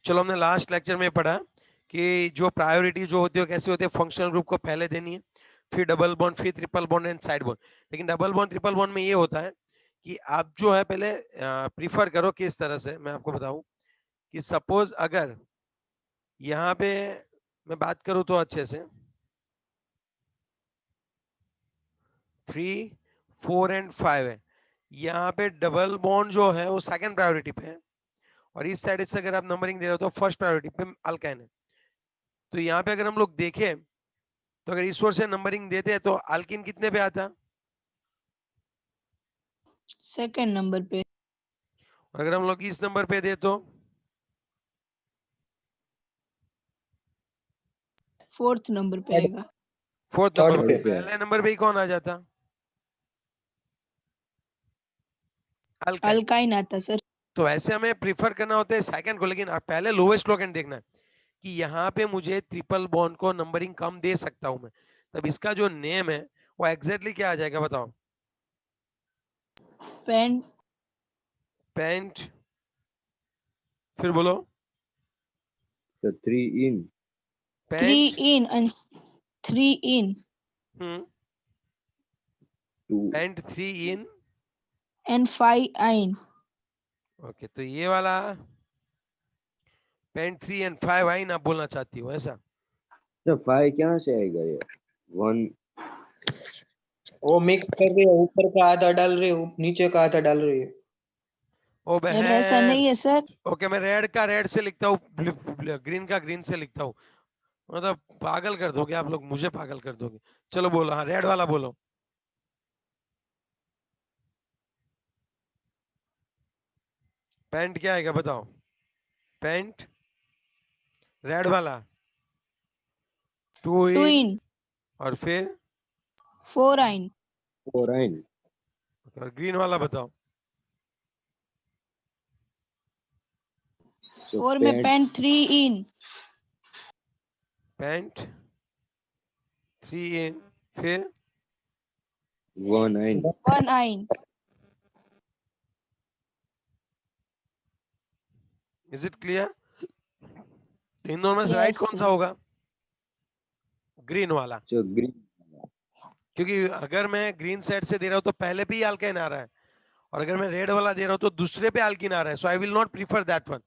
चलो हमने last lecture में पढ़ा कि जो प्रायोरिटी जो होती है कैसे होती है, फंक्शनल ग्रुप को पहले देनी है, फिर डबल बॉन्ड, फिर triple bond and side bond. लेकिन डबल बॉन्ड ट्रिपल बॉन्ड में ये होता है कि आप जो है पहले प्रीफर करो किस तरह से, मैं आपको बताऊं कि सपोज अगर यहाँ पे मैं बात करूं तो अच्छे से 3, 4 एंड 5 है, यहाँ पे डबल बॉन्ड जो है वो सेकंड प्रायोरिटी पे है, और इस साइड से अगर आप नंबरिंग दे रहे हो तो फर्स्ट प्रायोरिटी पे अल्काइन है। तो यहाँ पे अगर हम लोग देखें तो अगर इस ओर से नंबरिंग देते हैं तो अल्किन कितने पे आता, सेकंड नंबर पे। और अगर हम लोग इस नंबर पे दे तो फोर्थ नंबर पे आएगा। फोर्थ थर्ड नंबर पे। पे। पहले नंबर पे ही कौन आ जाता, अल्काइन। अल्काइन आता सर। तो ऐसे हमें प्रीफर करना होता है सेकंड को, लेकिन आप पहले लोवेस्ट लोकेंट देखना है कि यहाँ पे मुझे ट्रिपल बॉन्ड को नंबरिंग कम दे सकता हूं मैं, तब इसका जो नेम है वो एग्जैक्टली क्या आ जाएगा बताओ, पेंट पेंट, फिर बोलो The 3 in. 3 pent, in and 3 in 2. Pent 3 ene. and 5 in। Okay, तो ये वाला पेंट 3 एंड 5 आई ना बोलना चाहती हो ऐसा। तो 5 कहाँ से आएगा ये? 1. वो मिक्स कर रही है, ऊपर का आधा डाल रही है, नीचे का आधा डाल रही है। ओ सर ऐसा बहन, नहीं है सर। ओके मैं रेड का रेड से लिखता हूँ, ग्रीन का ग्रीन से लिखता हूँ, मतलब पागल कर दोगे आप लोग, मुझे पागल कर दोगे। चलो बोलो, हाँ रेड वाला बोलो। पेंट क्या आएगा बताओ, पेंट रेड वाला 2 2 इन, in और फिर 4 in 4 in. और ग्रीन वाला बताओ। 4 में पेंट 3 in पेंट 3 इन, फिर 1 in. 1 in। Is it clear? इन दोनों में से राइट यस कौन सा होगा, ग्रीन वाला, So green. क्योंकि अगर मैं ग्रीन साइड से दे रहा हूं तो पहले पे ही अल्काइन आ रहा है, और अगर मैं रेड वाला दे रहा हूं तो दूसरे पे अल्किन आ रहा है, so I will not prefer that one.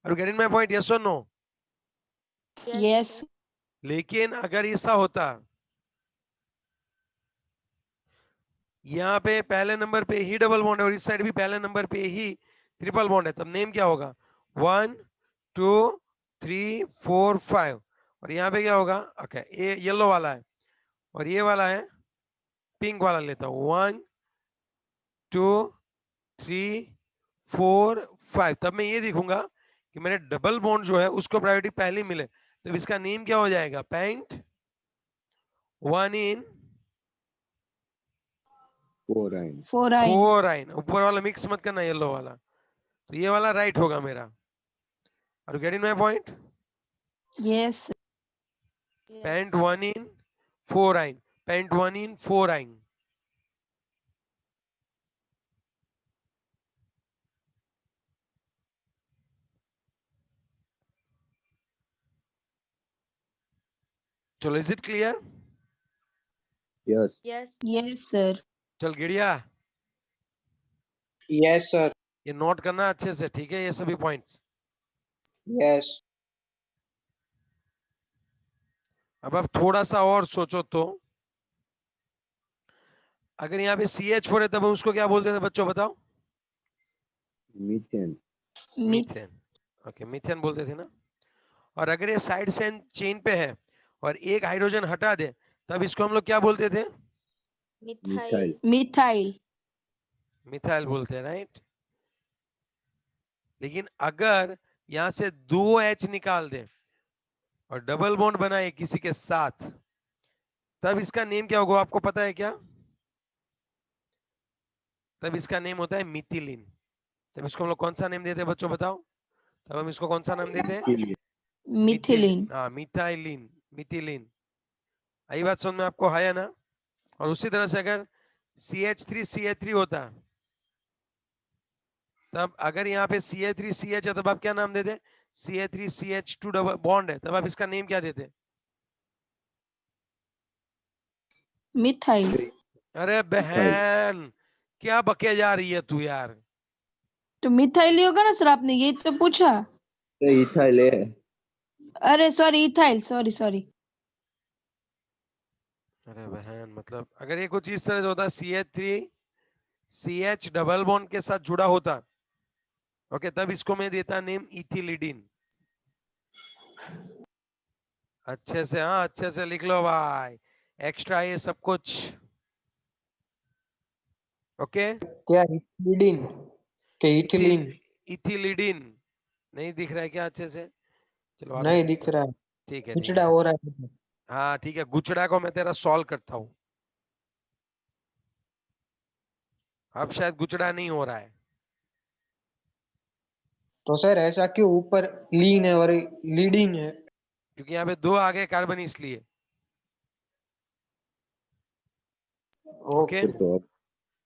Are you getting my point, yes और नो? यस। लेकिन अगर ऐसा होता यहाँ पे पहले नंबर पे ही डबल बॉन्ड है और इस साइड भी पहले नंबर पे ही ट्रिपल बॉन्ड है, तब नेम क्या होगा, 1 2 3 4 5, और यहाँ पे क्या होगा, ओके ये येलो वाला है और ये वाला है पिंक वाला, लेता हूँ 1 2 3 4 5, तब मैं ये देखूंगा कि मैंने डबल बॉन्ड जो है उसको प्रायोरिटी पहले मिले, तो इसका नेम क्या हो जाएगा, पेंट 1 इन 4 in. 4 in। 4 आइन। ऊपर वाला मिक्स मत करना येलो वाला, तो ये वाला राइट होगा मेरा। Are you getting my point? Yes. Pent 1 ene 4 yne, pent 1 ene 4 yne. चलो is it clear? Yes. Yes sir. चल गिड़िया, यस सर। ये नोट करना अच्छे से, ठीक है, ये सभी पॉइंट्स। यस। अब आप थोड़ा सा और सोचो तो, अगर यहाँ पे CH4 है तब हम उसको क्या बोलते थे बच्चों बताओ, Methane. मीथेन। ओके मीथेन बोलते थे ना। और अगर ये साइड चेन पे है और एक हाइड्रोजन हटा दे तब इसको हम लोग क्या बोलते थे, Methyl. मिथाइल। मिथाइल बोलते हैं, राइट। लेकिन अगर यहां से 2H निकाल दे और डबल बॉन्ड बनाए किसी के साथ, तब इसका नेम क्या होगा आपको पता है क्या, तब इसका नेम होता है मिथिलीन। तब इसको हम लोग कौन सा नेम देते हैं बच्चों बताओ, तब हम इसको कौन सा नाम देते हैं, Methyl. मिथिलीन। हाँ मिथाइलिन, मिथिलीन। आई बात समझ में आपको है ना? और उसी तरह से अगर CH3CH3 होता, तब अगर यहाँ पे CH3CH है तब आप क्या नाम देते, CH3CH2 डबल बॉन्ड है, तब आप इसका नेम क्या देते? मिथाइल। अरे बहन, क्या बके जा रही है तू यार? तो मिथाइल ही होगा ना सर, आपने यही तो पूछा। तो इथाइल है। अरे सॉरी, इथाइल, सॉरी सॉरी। अरे बहन, मतलब अगर ये कुछ इस तरह से होता, CH3CH डबल बॉन्ड के साथ जुड़ा होता, ओके, तब इसको मैं देता नेम इथिलिडीन। अच्छे से, हाँ अच्छे से लिख लो भाई, एक्स्ट्रा ये सब कुछ। ओके, क्या इथिलीन के इथिलीन? इथिलिडीन नहीं दिख रहा है क्या अच्छे से? चलो आप नहीं दिख रहा है, ठीक है, ठीक पिछड़ा है, हो रहा है। हाँ ठीक है, गुचड़ा को मैं तेरा सॉल्व करता हूँ। अब शायद गुचड़ा नहीं हो रहा है। तो सर ऐसा क्यों? ऊपर लीन है और लीडिंग है। क्योंकि यहाँ पे दो आगे कार्बन इसलिए। Okay, okay. तो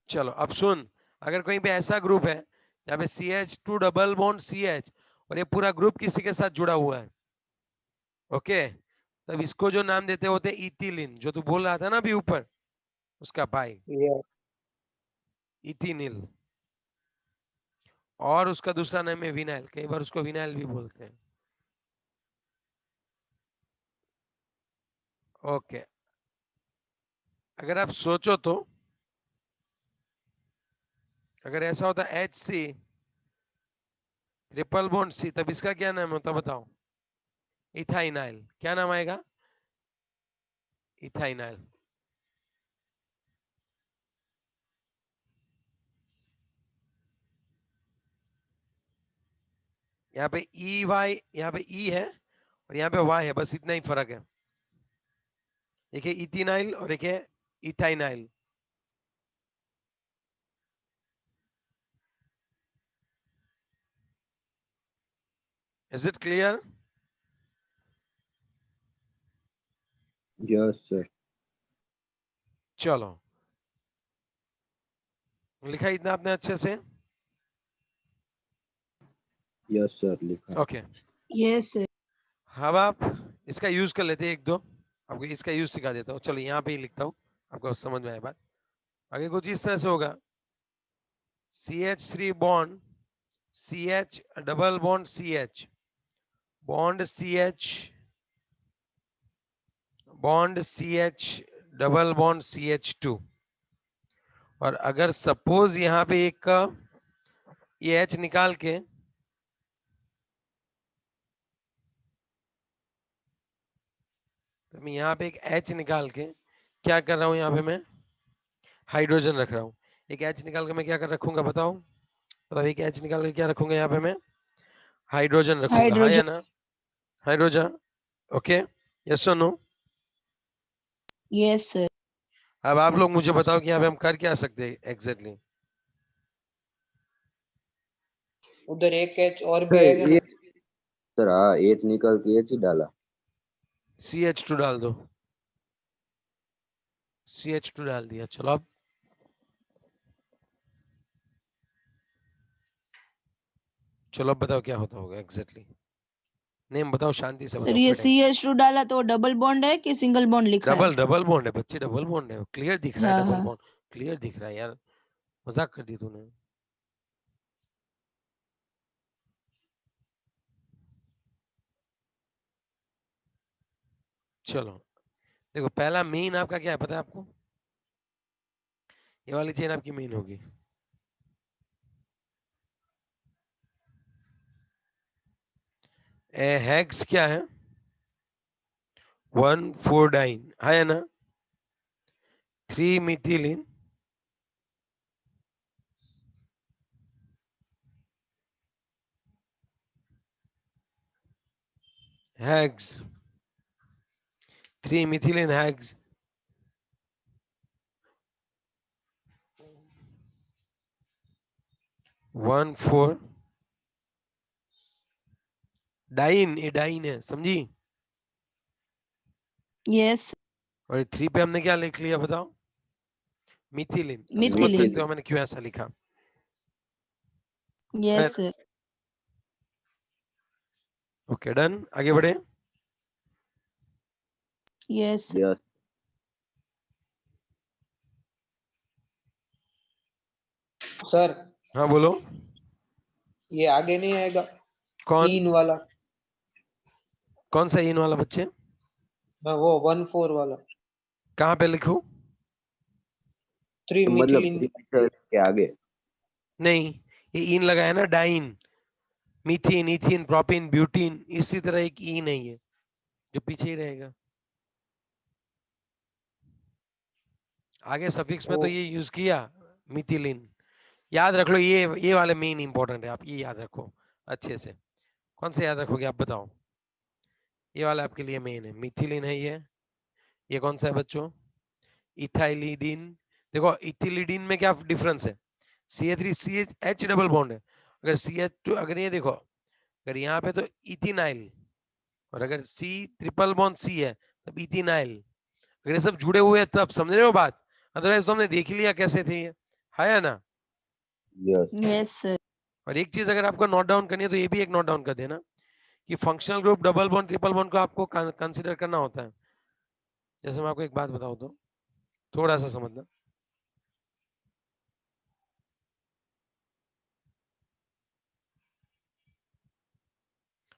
चलो अब सुन, अगर कहीं पे ऐसा ग्रुप है जहाँ पे CH2 डबल बॉन्ड CH और ये पूरा ग्रुप किसी के साथ जुड़ा हुआ है, ओके, तब इसको जो नाम देते होते इथिलीन, जो तू बोल रहा था ना अभी ऊपर, उसका भाई ये इथिनिल। और उसका दूसरा नाम है विनाइल, कई बार उसको विनाइल भी बोलते हैं। ओके, अगर आप सोचो तो, अगर ऐसा होता HC ट्रिपल बॉन्ड C, तब इसका क्या नाम होता बताओ? इथाइनाइल। क्या नाम आएगा? इथाइनाइल। यहाँ पे EY, यहाँ पे E है और यहाँ पे Y है, बस इतना ही फर्क है। एक है इथिनाइल और एक है इथाइनाइल। Is it clear? Yes sir. चलो, लिखा इतना आपने अच्छे से? यस सर लिखा। Okay, yes sir. अब आप इसका यूज कर लेते हैं, एक दो आपको इसका यूज सिखा देता हूँ। चलो यहाँ पे ही लिखता हूँ, आपको समझ में आए बात। आगे कुछ इस तरह से होगा, CH3 bond CH double bond CH bond CH bond CH double bond CH2। और अगर सपोज यहाँ पे एक का ये H निकाल के, तो मैं यहाँ पे एक H निकाल के क्या कर रहा हूँ, यहाँ पे मैं हाइड्रोजन रख रहा हूँ। एक H निकाल के मैं क्या कर रखूंगा बताओ? मतलब एक H निकाल के क्या रखूंगा यहाँ पे मैं? हाइड्रोजन रखूंगा, हाँ या हाइड्रोजन। ना? हाइड्रोजन, ओके, यस और नो? Yes sir. अब आप लोग मुझे बताओ कि यहाँ पे हम कर क्या सकते हैं एग्जैक्टली? उधर एक एच और भी सर आएगा ये ना? सर हाँ एच निकल के एच ही डाला। CH2 डाल दो, CH2 डाल दिया। चलो अब चलो अब बताओ क्या होता होगा एग्जैक्टली? नेम बताओ, शांति से सर बताओ, ये कोई टेंशन। CH2 डाला तो डबल बॉन्ड है कि सिंगल बॉन्ड लिखा है? डबल डबल बॉन्ड है बच्चे, डबल बॉन्ड है, क्लियर दिख रहा है हाँ डबल हाँ। बॉन्ड, क्लियर दिख रहा है यार, मजाक कर दी तूने। चलो देखो, पहला मेन आपका क्या है पता है आपको? ये वाली चेन आपकी मेन होगी। हेक्स क्या है? 1,4 डाइन है ना? 3 methylene hex, 3 methylene hex 1,4 diene, ये डाइन है, समझी? यस। और 3 पे हमने क्या लिख लिया बताओ? मिथिलीन। अब समझ मिथिलीन। सकते हो मैंने क्यों ऐसा लिखा? Yes sir. ओके डन, आगे बढ़े। yes, यस सर हाँ बोलो। ये आगे नहीं आएगा, कौन इन वाला। कौन सा इन वाला बच्चे? हाँ, वो 1 4 वाला। कहाँ पे लिखूं? 3 मतलब मिथिलीन। के आगे। नहीं, ये इन लगा है ना, डाइन, मीथीन, इथीन, प्रोपिन, ब्यूटीन, इसी तरह एक ई नहीं है जो पीछे ही रहेगा। आगे सफिक्स में तो ओ ये यूज किया, मिथिलीन। याद रख लो, ये वाले मेन इंपॉर्टेंट है, आप ये याद रखो अच्छे से। कौन से याद रखोगे आप बताओ? ये वाला आपके लिए मेन है, मिथिलीन है ये कौन सा है बच्चों? इथाइलिडीन। देखो इथिलिडीन में क्या डिफरेंस है? CH3CH डबल बॉन्ड है। अगर CH2, अगर ये देखो, अगर यहाँ पे तो इथिनाइल, और अगर C ट्रिपल बॉन्ड C है तब इथिनाइल। अगर ये सब जुड़े हुए हैं तब, समझ रहे हो बात? अदरवाइज तो हमने देख लिया कैसे थे ये, है या ना? यस yes sir, और एक चीज अगर आपको नोट डाउन करनी है तो ये भी एक नोट डाउन कर देना कि functional group double bond triple bond को आपको कंसीडर करना होता है। जैसे मैं आपको एक बात बताऊं तो थोड़ा सा समझना।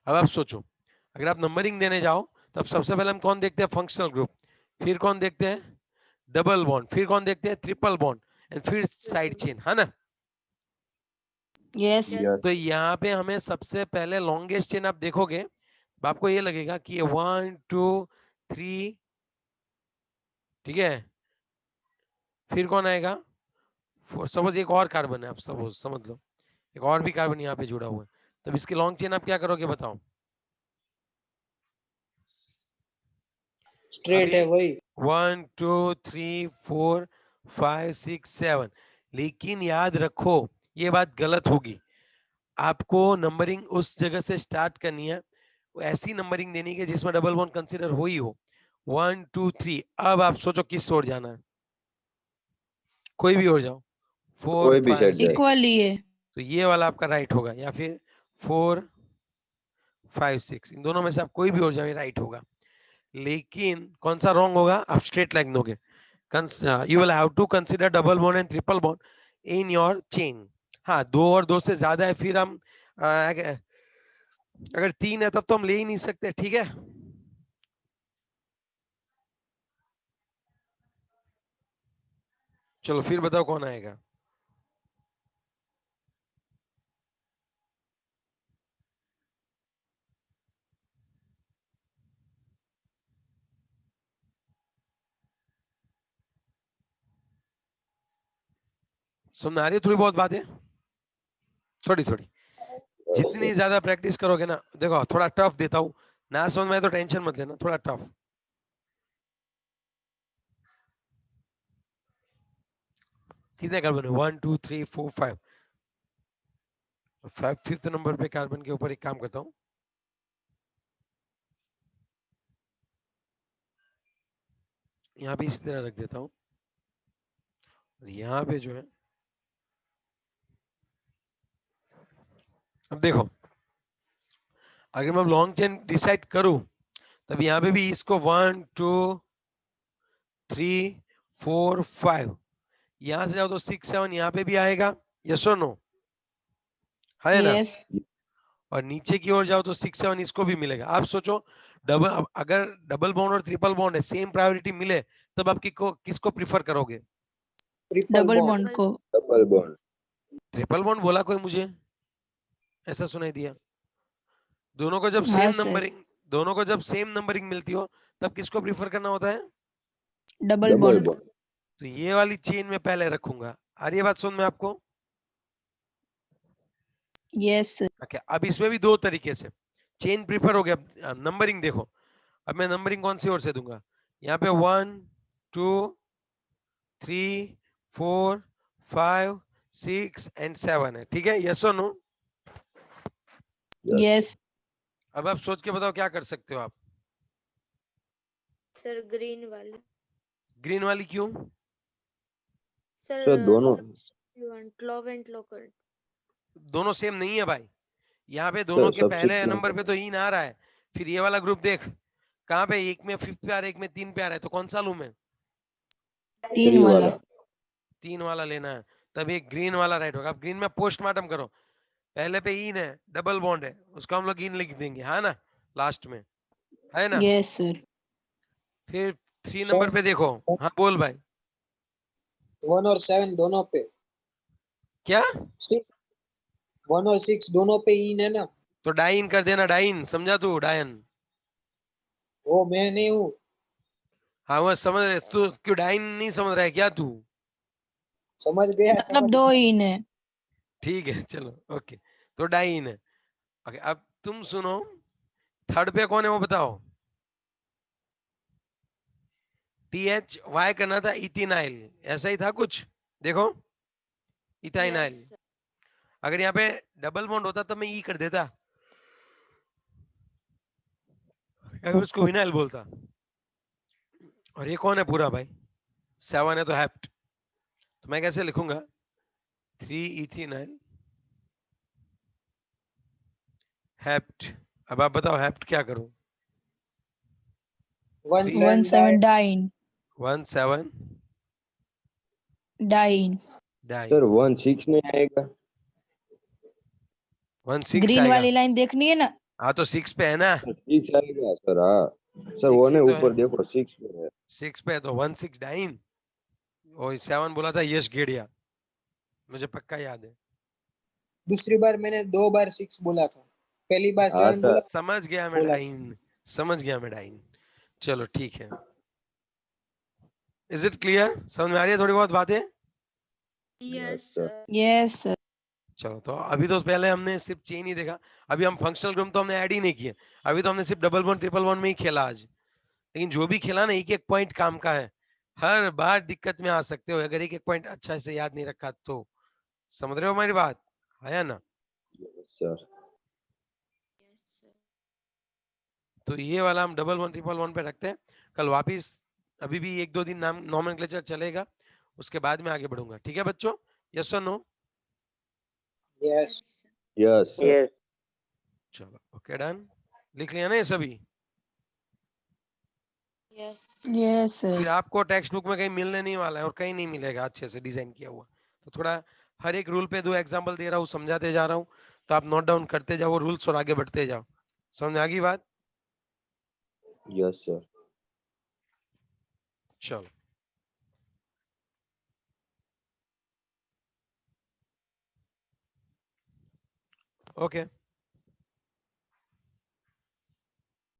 अब आप सोचो, अगर आप नंबरिंग देने जाओ तब सबसे पहले हम कौन देखते हैं? Functional group. फिर कौन देखते हैं? Double bond. फिर कौन देखते हैं? Triple bond. एंड फिर साइड चेन, है ना? yes, यस तो यहाँ पे हमें सबसे पहले लॉन्गेस्ट चेन आप देखोगे तो आपको ये लगेगा कि ये 1 2 3, ठीक है। फिर कौन आएगा? सपोज एक और कार्बन है, आप सपोज समझ लो एक और भी कार्बन यहाँ पे जुड़ा हुआ है, तब इसकी लॉन्ग चेन आप क्या करोगे बताओ? स्ट्रेट अभी है वही। 1 2 3 4 5 6 7, लेकिन याद रखो ये बात गलत होगी। आपको नंबरिंग उस जगह से स्टार्ट करनी है, वो ऐसी नंबरिंग देनी है जिसमें डबल बॉन्ड कंसीडर हो ही हो। 1 2 3, अब आप सोचो किस ओर जाना है, कोई भी ओर जाओ। 4 कोई भी 5 सेट जाए। 6, equally है, तो ये वाला आपका राइट होगा, या फिर 4 5 6, इन दोनों में से आप कोई भी ओर जाओ राइट होगा। लेकिन कौन सा रॉन्ग होगा? आप स्ट्रेट लाइन दोगे। You will have to consider double bond and triple bond in your chain. हाँ, 2 और 2 से ज्यादा है फिर हम अगर 3 है तब तो हम ले ही नहीं सकते, ठीक है। चलो फिर बताओ कौन आएगा? समझ आ रही है थोड़ी बहुत बातें? थोड़ी थोड़ी, जितनी ज्यादा प्रैक्टिस करोगे ना, देखो थोड़ा टफ देता हूँ ना, समझ में आए तो टेंशन मत लेना, थोड़ा टफ। कितने कार्बन है? 1 2 3 4 5। 5th नंबर पे कार्बन के ऊपर एक काम करता हूँ, यहाँ पे इसी तरह रख देता हूँ, और यहाँ पे जो है, अब देखो अगर मैं लॉन्ग चेन डिसाइड करूं तब यहाँ पे भी इसको 1 2 3 4 5, यहां से जाओ तो 6 7 यहाँ पे भी आएगा, यस और नो, है ना? yes, और नीचे की ओर जाओ तो 6 7 इसको भी मिलेगा। आप सोचो, डबल, अगर डबल बॉन्ड और ट्रिपल बॉन्ड है, सेम प्रायोरिटी मिले, तब आप किसको प्रिफर करोगे? Triple double bond. बॉन्ड को, डबल बॉन्ड। ट्रिपल बॉन्ड बोला कोई मुझे? ऐसा सुनाई दिया। दोनों को जब हाँ सेम सर, नंबरिंग दोनों को जब सेम नंबरिंग मिलती हो तब किसको प्रिफर करना होता है? डबल डबल बॉन्ड को, बॉन्ड। तो ये वाली चेन में पहले रखूंगा। आ रही है बात समझ में आपको? yes sir, ओके, अब इसमें भी दो तरीके से चेन प्रिफर हो गया। नंबरिंग देखो, अब मैं नंबरिंग कौन सी ओर से दूंगा? यहाँ पे 1 2 3 4 5 6 एंड 7 है, ठीक है, यस और नो? यस yes, अब आप सोच के बताओ क्या कर सकते हो आप? सर ग्रीन वाली। ग्रीन वाली क्यों? सर सर दोनों क्लॉव एंड लॉकर। दोनों सेम नहीं है भाई, यहाँ पे दोनों के पहले substitute नंबर पे तो इन आ रहा है, फिर ये वाला ग्रुप देख कहाँ पे, एक में 5th पे आ रहा है, एक में 3 पे आ रहा है, तो कौन सा लूं मैं? 3 3 वाला। वाला 3 वाला लेना है, तब ये ग्रीन वाला राइट होगा। अब ग्रीन में पोस्टमार्टम करो, पहले पे इन है, डबल बॉन्ड है, उसको हम लोग इन लिख देंगे, है ना, लास्ट में, है ना। Yes sir. फिर 3 नंबर सर पे देखो, हाँ बोल भाई। 1 और 7 दोनों पे, क्या? 1 और 6 दोनों पे इन है ना। तो डाइन कर देना, डाइन समझा तू, डायन। वो मैं नहीं हूँ। हाँ वो समझ रहे तू, क्यों डाइन नहीं समझ रहा है क्या तू? समझ गया मतलब समझ 2 गया। इन है। ठीक है चलो ओके, तो डाइन है। ओके अब तुम सुनो, थर्ड पे कौन है वो बताओ। THY करना था, इथिनाइल, ऐसा ही था कुछ, देखो इथाइनाइल। अगर यहाँ पे डबल बॉन्ड होता तो मैं ई कर देता, या फिर उसको विनाइल बोलता। और ये कौन है पूरा भाई, 7 है तो हेप्ट, तो मैं कैसे लिखूंगा, 3 इथिनाइल हेप्ट। अब आप बताओ हेप्ट क्या करूं? 1 3 1 7 7 डाइन। 1 7 डाइन। डाइन। सर 1 6 नहीं आएगा 1 6 ग्रीन आएगा, वाली लाइन देखनी है ना। हाँ तो 6 पे है ना, सर 6 आएगा सर हाँ सर वो 6 ही ने तो है, ऊपर देखो 6 पे है 6 पे है तो 1 6 डाइन। और 7 बोला था यश गेड़िया, मुझे पक्का याद है। दूसरी बार मैंने 2 बार 6 बोला था, पहली बार हाँ 7 सर बोला समझ गया मैं बोला। डाइन, समझ गया मैं डाइन। चलो ठीक है, इज इट क्लियर, समझ में आ रही है थोड़ी बहुत बातें? Yes sir yes sir. चलो तो अभी तो पहले हमने सिर्फ चेन ही देखा, अभी हम फंक्शनल ग्रुप तो हमने ऐड ही नहीं किए, अभी तो हमने सिर्फ डबल बॉन्ड ट्रिपल बॉन्ड में ही खेला आज। लेकिन जो भी खेला ना, एक एक पॉइंट काम का है, हर बार दिक्कत में आ सकते हो अगर एक एक पॉइंट अच्छा से याद नहीं रखा तो। समझ रहे हो हमारी बात, है ना। सर तो ये वाला हम डबल वन ट्रिपल वन पे रखते हैं, कल वापिस, अभी भी 1 2 दिन नाम नॉमेनक्लेचर चलेगा, उसके बाद में आगे बढ़ूंगा, ठीक है बच्चों, यस और नो? यस यस सर चलो ओके डन, लिख लिया ना ये सभी? यस फिर सर। आपको टेक्स्ट बुक में कहीं मिलने नहीं वाला है, और कहीं नहीं मिलेगा अच्छे से डिजाइन किया हुआ, तो थोड़ा हर एक रूल पे 2 एग्जांपल दे रहा हूँ, समझाते जा रहा हूँ, तो आप नोट डाउन करते जाओ रूल्स और आगे बढ़ते जाओ। समझ में आ गई बात? यस सर चलो ओके।